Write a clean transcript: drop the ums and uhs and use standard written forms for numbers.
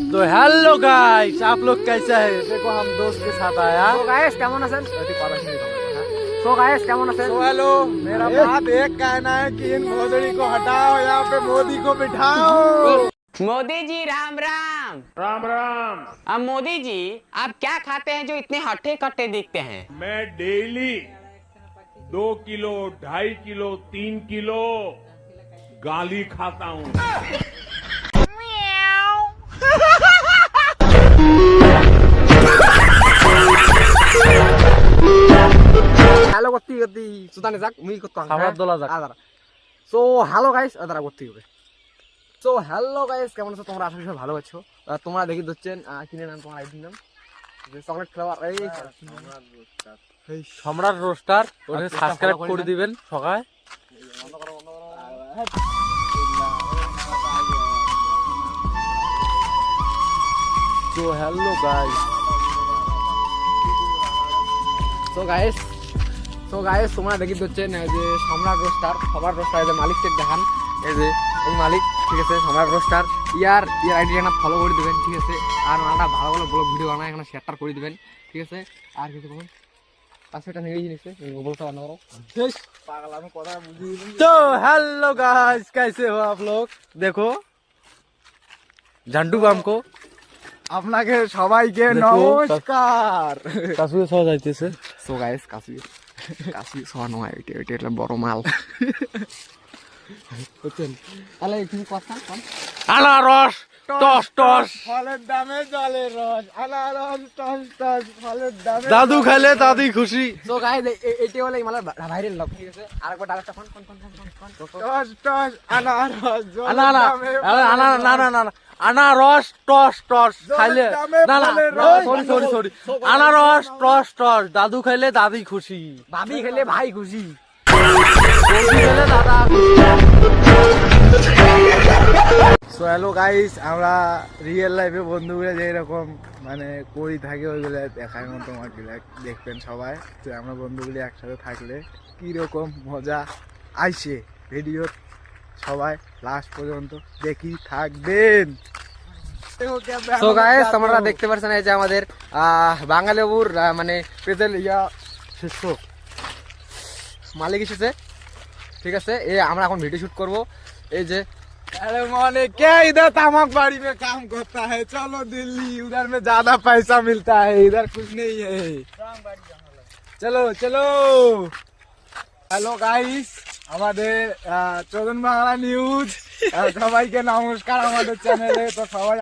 तो hello guys, आप लोग कैसे हैं? देखो हम दोस्त के साथ आया। तो गाइस केमन আছেন? तो गाइस केमन আছেন? तो हेलो, मेरा बात एक कहना है कि इन मोदी को हटाओ, यहाँ पे मोदी को बिठाओ। मोदी जी राम राम। राम राम। अब मोदी जी आप क्या खाते हैं जो इतने हट्टे कट्टे दिखते हैं? मैं डेली 2 किलो 2.5 किलो 3 किलो गाली खाता हूँ। হ্যালো করতে করতে সুতানে যাক মুই করতাম খাবার দোলা যাক। সো হ্যালো গাইস আদারা করতে হবে। সো হ্যালো গাইস কেমন আছো তোমরা? আশা করি ভালো আছো। তোমরা দেখি দিচ্ছেন কিনে নাম তোমার আইডি নাম যে চকলেট ফ্লেভার এই সম্রাট রোস্টার, ওকে সাবস্ক্রাইব করে দিবেন সবাই। তো হ্যালো গাইস, সো গাইস তোমরা দেখি দিচ্ছেন যে সম্রাট রোস্টার, সবার রোস্টার যে মালিক চেক দেখান, এই যে এই মালিক, ঠিক আছে, সম্রাট রোস্টার। ইয়ার আইডি না ফলো করে দিবেন, ঠিক আছে। আর ওনাটা ভালো ভালো ব্লগ ভিডিও বানায়, এখানে শেয়ার করে দিবেন, ঠিক আছে। আর কিছু বলুন পাঁচশো টাকা নিয়ে নিচ্ছে বলতে পারো পাগল, আমি কথা বুঝিয়ে। तो हेलो गाइस, कैसे हो आप लोग? देखो झंडू बाम को আপনাকে সবাইকে দেখো, নমস্কার। কাসুয়ে সহ যাইতেছে। সো গাইস কাশি সর নয়, এটা এটা বড় মাল বুঝছেন। তাহলে কিছু কথা কোন আনারস টস টস, ফলের দামে জলের রস, আনারস টস টস, ফলের দামে দাদু খাইলে দাদি খুশি। সো গাইস এটি হলো এই মালের ভাইরাল লক, ঠিক আছে। আরেকবার আরেকটা কোন টস টস আনারস না না না না না না, আনারস টস টস খাইলে, না না সরি সরি সরি, আনারস টস টস, দাদু খাইলে দাদি খুশি, ভাবি খেলে ভাই খুশি, বৌদি খাইলে দাদা খুশি। সো হ্যালো গাইস, আমরা রিয়েল লাইফে বন্ধুগুলো যেরকম মানে করি থাকি ওইগুলো দেখার মতো তোমাকে দেখবেন সবাই। তো আমরা বন্ধুগুলি একসাথে থাকলে কীরকম মজা আইসে ভিডিও, সবাই লাস্ট পর্যন্ত দেখি থাকবেন। সো গাইস তোমরা দেখতে পাচ্ছেন এই যে আমাদের বাঙালি বাবুর মানে পেজেল শিষ্য মালিক এসেছে, ঠিক আছে। আমরা এখন ভিডিও শুট করব। এই যে अरे मोने क्या इधर तमाक बाड़ी में काम करता है, चलो दिल्ली, उधर में ज्यादा पैसा मिलता है, इधर कुछ नहीं है, चलो चलो। হ্যালো গাইস, আমাদের চোদন বাংলা নিউজ সবাইকে নমস্কার আমাদের চ্যানেলে। তো সবাই